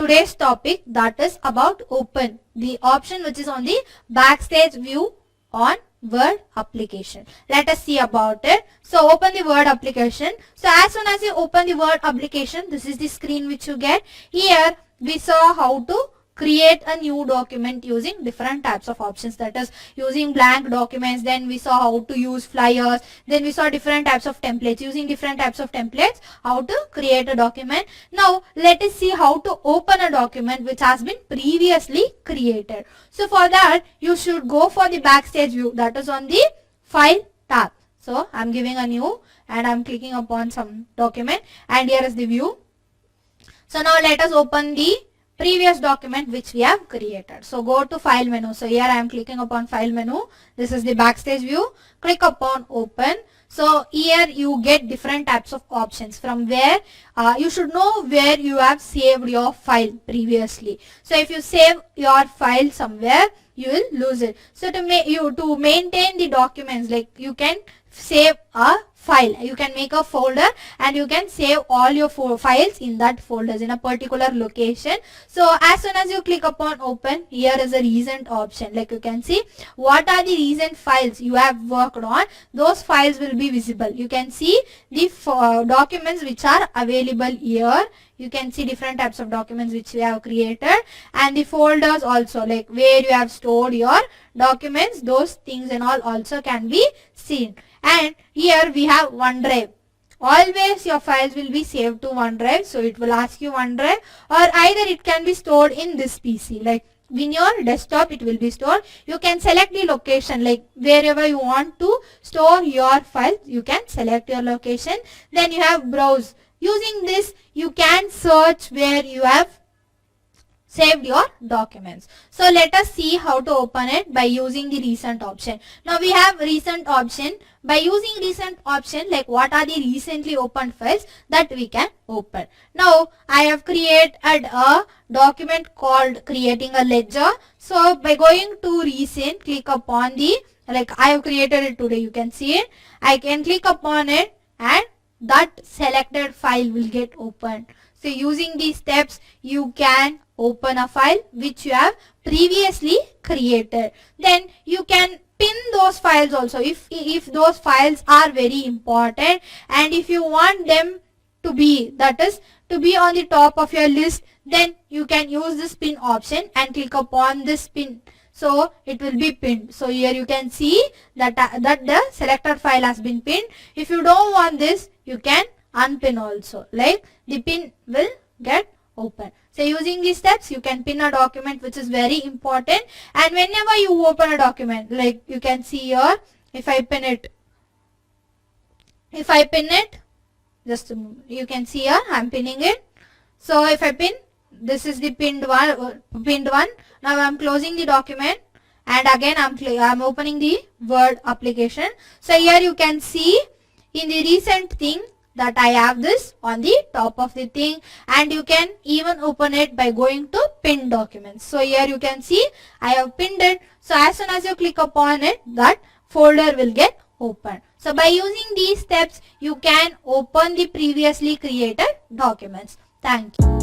today's topic, that is about open, the option which is on the backstage view on Word application. Let us see about it. So open the Word application. So as soon as you open the Word application, this is the screen which you get. Here we saw how to create a new document using different types of options, that is using blank documents. Then we saw how to use flyers. Then we saw different types of templates, using different types of templates, how to create a document. Now let us see how to open a document which has been previously created. So for that you should go for the backstage view, that is on the file tab. So I'm giving a new and I'm clicking upon some document, and here is the view. So now let us open the previous document which we have created. So go to file menu. So here I am clicking upon file menu. This is the backstage view. Click upon open. So here you get different types of options from where you should know where you have saved your file previously. So if you save your file somewhere, you will lose it. So to maintain the documents, like you can save a file, you can make a folder and you can save all your files in that folders in a particular location. So as soon as you click upon open, here is a recent option. Like you can see what are the recent files you have worked on, those files will be visible. You can see the documents which are available here. You can see different types of documents which we have created, and the folders also, like where you have stored your documents, those things and all also can be seen. And here we have OneDrive. Always your files will be saved to OneDrive. So it will ask you OneDrive, or either it can be stored in this PC. Like in your desktop it will be stored. You can select the location, like wherever you want to store your files, you can select your location. Then you have browse. Using this you can search where you have saved your documents. So let us see how to open it by using the recent option. Now we have recent option. By using recent option, like what are the recently opened files that we can open. Now I have created a document called creating a ledger. So by going to recent, click upon the, like I have created it today, you can see it. I can click upon it and that selected file will get opened. So using these steps you can open a file which you have previously created. Then you can pin those files also if those files are very important, and if you want them to be, that is to be on the top of your list, then you can use this pin option and click upon this pin. So it will be pinned. So here you can see that the selected file has been pinned. If you don't want this, you can unpin also, like the pin will get open. So using these steps you can pin a document which is very important. And whenever you open a document, like you can see here, if I pin it, just you can see here I'm pinning it. So if I pin, this is the pinned one. Now I'm closing the document and again I'm opening the Word application. So here you can see in the recent thing that I have this on the top of the thing, and you can even open it by going to pin documents. So here you can see I have pinned it. So as soon as you click upon it, that folder will get open. So by using these steps you can open the previously created documents. Thank you.